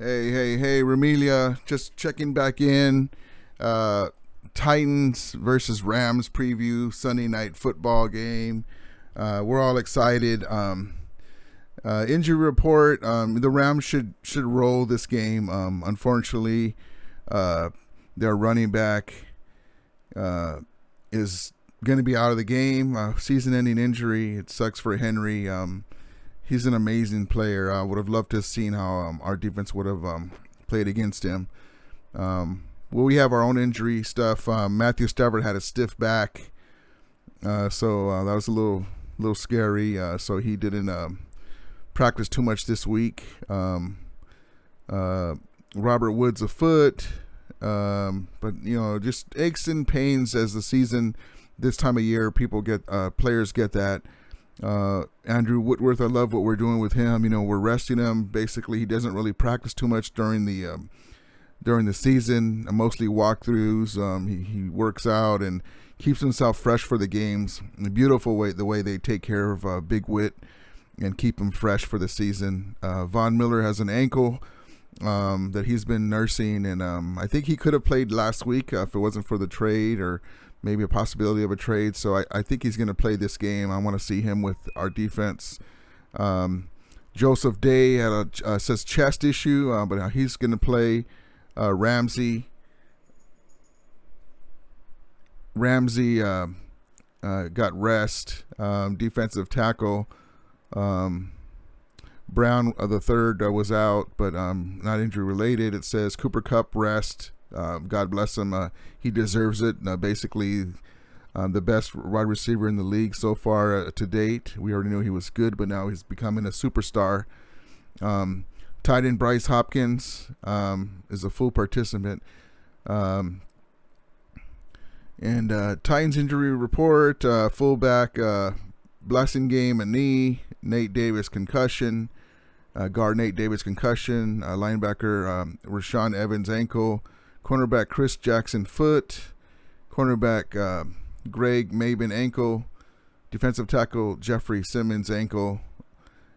Hey, Ramelia, just checking back in. Uh, Titans versus Rams preview, Sunday night football game. We're all excited. Injury report: the Rams should roll this game. Unfortunately, their running back is going to be out of the game. Season-ending injury. It sucks for Henry. He's an amazing player. I would have loved to have seen how our defense would have played against him. We have our own injury stuff. Matthew Stafford had a stiff back, so that was a little scary. So he didn't practice too much this week. Robert Woods a foot, but just aches and pains as the season. This time of year, players get that. Andrew Whitworth, I love what we're doing with him. We're resting him. Basically, he doesn't really practice too much during the season. Mostly walkthroughs. He works out and keeps himself fresh for the games. The beautiful way they take care of Big Whit and keep him fresh for the season. Von Miller has an ankle that he's been nursing, and I think he could have played last week if it wasn't for the trade or maybe a possibility of a trade. So I think he's going to play this game. I want to see him with our defense. Joseph Day had says chest issue, but he's going to play. Ramsey got rest. Defensive tackle. Brown the third was out, but not injury related. It says Cooper Kupp rest. God bless him. He deserves it. Basically, the best wide receiver in the league so far to date. We already knew he was good, but now he's becoming a superstar. Tight end Bryce Hopkins is a full participant. And Titans injury report: fullback Blasingame a knee, Nate Davis concussion, guard Nate Davis concussion, linebacker Rashawn Evans ankle, cornerback Chris Jackson foot, cornerback Greg Maben ankle, defensive tackle Jeffrey Simmons ankle,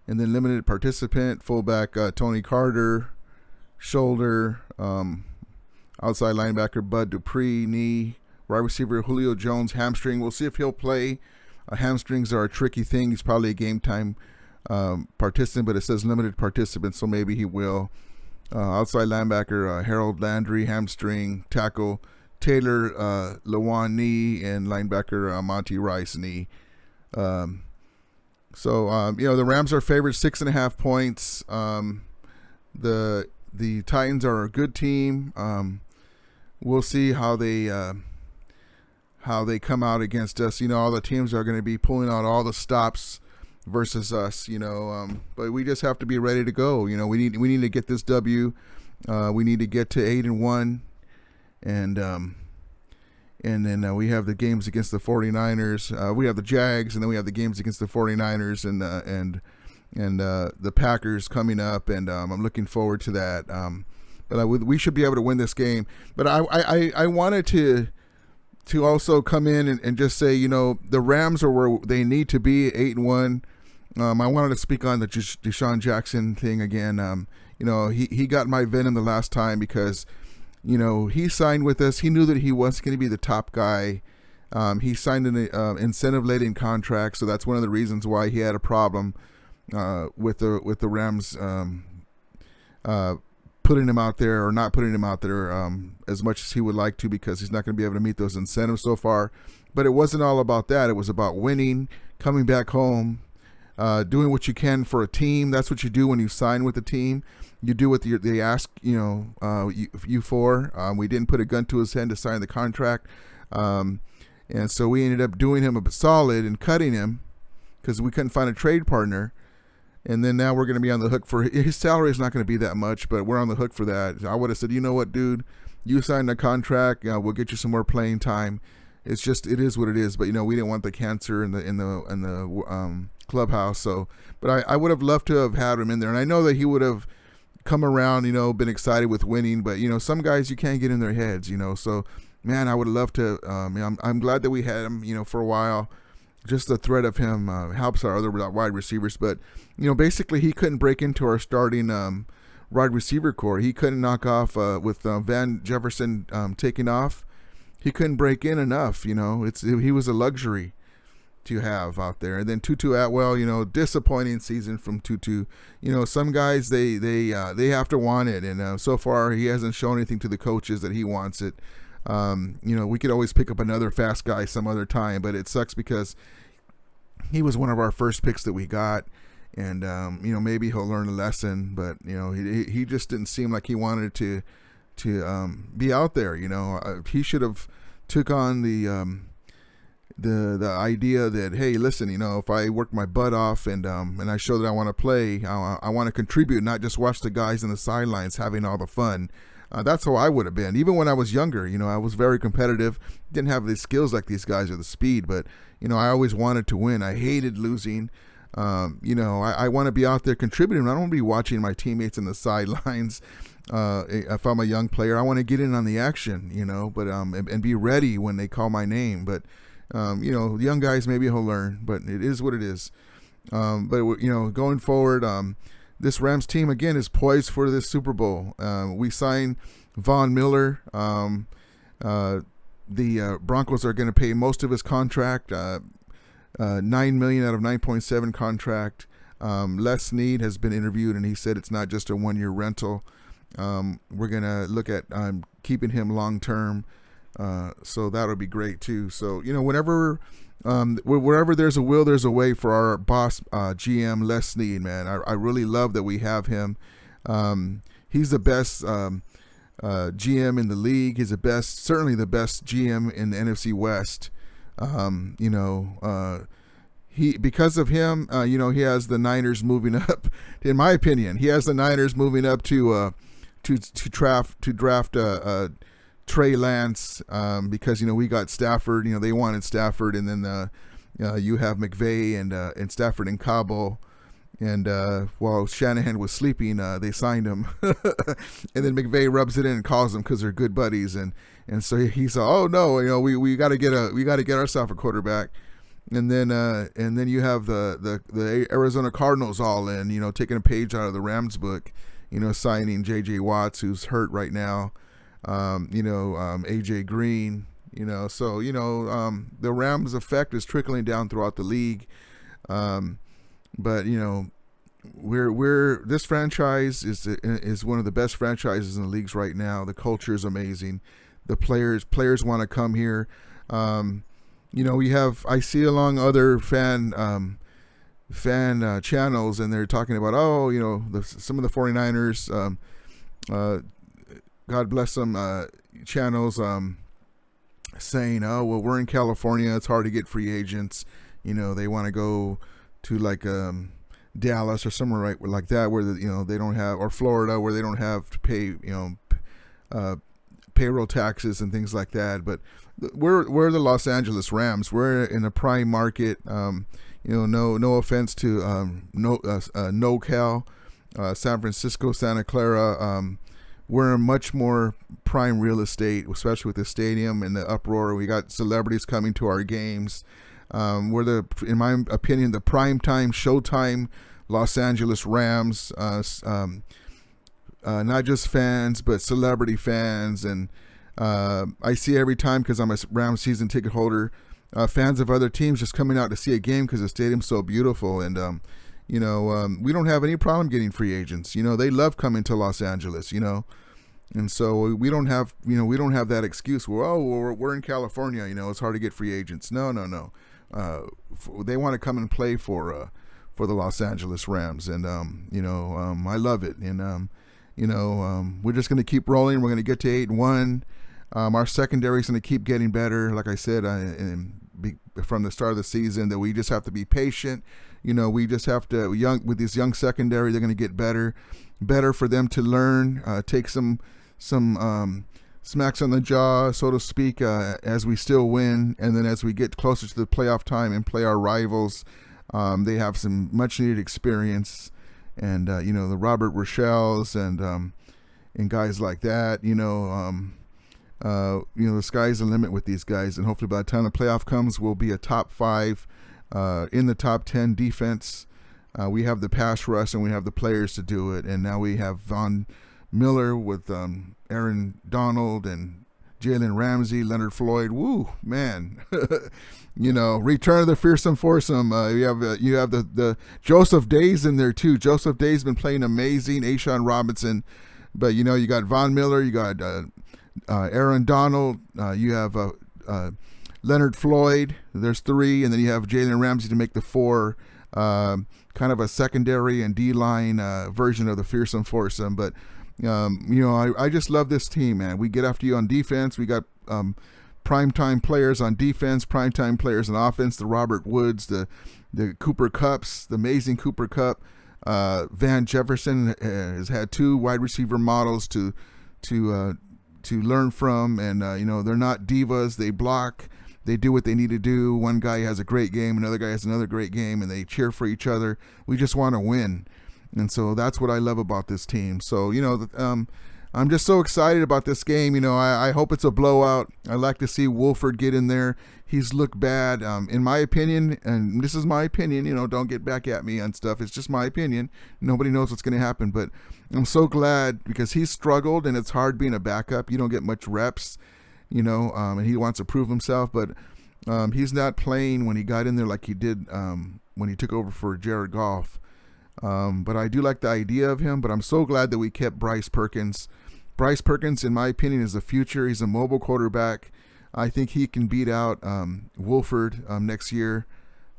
and then limited participant fullback Tony Carter shoulder, outside linebacker Bud Dupree knee, wide receiver Julio Jones hamstring. We'll see if he'll play. Hamstrings are a tricky thing. He's probably a game time participant, but it says limited participant, so maybe he will. Outside linebacker Harold Landry hamstring, tackle Taylor Lewan knee, and linebacker Monty Rice knee. The Rams are favored 6.5 points. The Titans are a good team. We'll see how they come out against us. All the teams are going to be pulling out all the stops versus us. But we just have to be ready to go. We need to get this W. We need to get to 8-1, and then we have the games against the 49ers. We have the Jags, and then we have the games against the 49ers and the Packers coming up, and I'm looking forward to that. But we should be able to win this game. But I wanted to also come in and just say, the Rams are where they need to be, 8-1. I wanted to speak on the Deshaun Jackson thing again. He got my venom the last time because, he signed with us. He knew that he was going to be the top guy. He signed an incentive-laden contract, so that's one of the reasons why he had a problem with the Rams putting him out there or not putting him out there as much as he would like to, because he's not going to be able to meet those incentives so far. But it wasn't all about that. It was about winning, coming back home, doing what you can for a team. That's what you do when you sign with a team. You do what they ask you for. We didn't put a gun to his head to sign the contract. And so we ended up doing him a solid and cutting him because we couldn't find a trade partner. And then now we're going to be on the hook for his salary is not going to be that much, but we're on the hook for that. I would have said, you know what, dude, you signed a contract. We'll get you some more playing time. It is what it is. But we didn't want the cancer in the clubhouse. So, but I would have loved to have had him in there, and I know that he would have come around, been excited with winning. But some guys you can't get in their heads, So, man, I would love to. I'm glad that we had him, for a while. Just the threat of him helps our other wide receivers. But, basically he couldn't break into our starting wide receiver core. He couldn't knock off with Van Jefferson taking off. He couldn't break in enough. He was a luxury to have out there. And then Tutu Atwell, disappointing season from Tutu. Some guys they have to want it, and so far he hasn't shown anything to the coaches that he wants it. We could always pick up another fast guy some other time, but it sucks because he was one of our first picks that we got, and maybe he'll learn a lesson, but he just didn't seem like he wanted to be out there. He should have took on the idea that, hey, listen, if I work my butt off and I show that I want to play, I want to contribute, not just watch the guys in the sidelines having all the fun. That's how I would have been. Even when I was younger, I was very competitive, didn't have the skills like these guys or the speed, but, I always wanted to win. I hated losing. I want to be out there contributing. I don't want to be watching my teammates in the sidelines. If I'm a young player, I want to get in on the action, but and be ready when they call my name. But, young guys, maybe he'll learn, but it is what it is. But, going forward, this Rams team, again, is poised for this Super Bowl. We signed Von Miller. The Broncos are going to pay most of his contract, $9 million out of 9.7 contract. Les Snead has been interviewed, and he said it's not just a one-year rental. We're going to look at keeping him long-term, so that'll be great too. So, whenever there's a will, there's a way for our boss, GM Les Snead, man. I really love that we have him. He's the best GM in the league. He's certainly the best GM in the NFC West. Because of him, he has the Niners moving up. In my opinion, he has the Niners moving up to draft Trey Lance, because we got Stafford. They wanted Stafford, and then you have McVay and Stafford and Cabo. And while Shanahan was sleeping, they signed him, and then McVay rubs it in and calls him because they're good buddies, and so he said, "Oh no, we got to get ourselves a quarterback." And then you have the Arizona Cardinals all in, taking a page out of the Rams book, signing J.J. Watts, who's hurt right now, A.J. Green, so the Rams effect is trickling down throughout the league. But this franchise is one of the best franchises in the leagues right now. The culture is amazing. The players want to come here. I see along other fan channels, and they're talking about, some of the 49ers, God bless them, channels, saying, oh, well, we're in California, it's hard to get free agents. They want to go to like Dallas or somewhere right like that, where they don't have, or Florida, where they don't have to pay payroll taxes and things like that. But we're the Los Angeles Rams. We're in a prime market. No offense to NoCal, San Francisco, Santa Clara. We're in much more prime real estate, especially with the stadium and the uproar. We got celebrities coming to our games. We're in my opinion, the primetime, showtime Los Angeles Rams. Not just fans, but celebrity fans. And I see every time, because I'm a Rams season ticket holder, fans of other teams just coming out to see a game because the stadium's so beautiful. And we don't have any problem getting free agents. They love coming to Los Angeles. And so we don't have that excuse. We're in California. It's hard to get free agents. No. They want to come and play for the Los Angeles Rams, and I love it. And we're just going to keep rolling. We're going to get to 8-1. Our secondary is going to keep getting better. Like I said, from the start of the season, that we just have to be patient. We just have to with this young secondary. They're going to get better for them to learn. Take some smacks on the jaw, so to speak, as we still win. And then as we get closer to the playoff time and play our rivals, they have some much needed experience. And, the Robert Rochelle's and guys like that, the sky's the limit with these guys. And hopefully by the time the playoff comes, we'll be a top 5, in the top 10 defense, We have the pass rush and we have the players to do it. And now we have Von Miller with Aaron Donald and Jalen Ramsey, Leonard Floyd. Woo, man. Return of the fearsome foursome. You have the Joseph Day's in there too. Joseph Day's been playing amazing. Ashawn Robinson. But, you got Von Miller. You got Aaron Donald. You have Leonard Floyd. There's 3. And then you have Jalen Ramsey to make the 4. Kind of a secondary and D-line version of the fearsome foursome. But, I just love this team, man. We get after you on defense. We got primetime players on defense, primetime players on offense. The Robert Woods, the Cooper Kupps, the amazing Cooper Kupp. Van Jefferson has had 2 wide receiver models to learn from. And, they're not divas. They block. They do what they need to do. One guy has a great game, another guy has another great game, and they cheer for each other. We just want to win. And so that's what I love about this team. So, I'm just so excited about this game. I hope it's a blowout. I like to see Wolford get in there. He's looked bad, in my opinion, and this is my opinion. Don't get back at me on stuff. It's just my opinion. Nobody knows what's going to happen, but I'm so glad because he's struggled, and it's hard being a backup. You don't get much reps. And he wants to prove himself, but he's not playing when he got in there like he did when he took over for Jared Goff. But I do like the idea of him, but I'm so glad that we kept Bryce Perkins. Bryce Perkins, in my opinion, is the future. He's a mobile quarterback. I think he can beat out Wolford next year.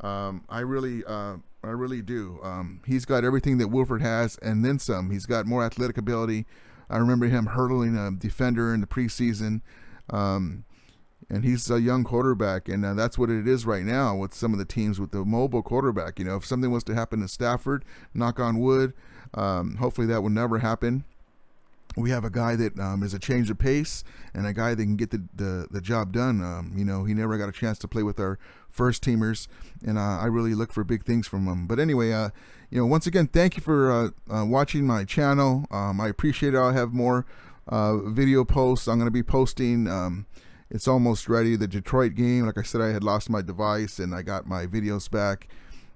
I really do. He's got everything that Wolford has and then some. He's got more athletic ability. I remember him hurdling a defender in the preseason. And he's a young quarterback, and that's what it is right now with some of the teams with the mobile quarterback. If something was to happen to Stafford, knock on wood, hopefully that will never happen. We have a guy that is a change of pace and a guy that can get the job done. He never got a chance to play with our first teamers, and I really look for big things from him. But anyway, once again, thank you for watching my channel. I appreciate it. I'll have more video posts. I'm going to be posting. It's almost ready. The Detroit game, like I said, I had lost my device and I got my videos back,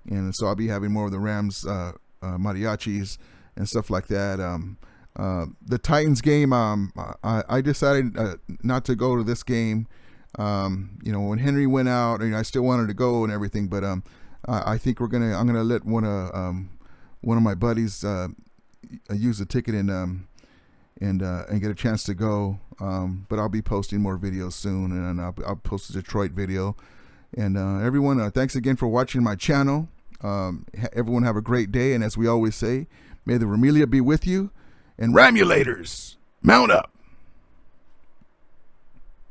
and so I'll be having more of the Rams mariachis and stuff like that. The Titans game, I decided not to go to this game. When Henry went out, I still wanted to go and everything, but I think I'm gonna let one of my buddies use the ticket and get a chance to go. But I'll be posting more videos soon, and I'll post a Detroit video. And everyone, thanks again for watching my channel. Everyone have a great day, and as we always say, may the Ramelia be with you. And Ramulators, mount up.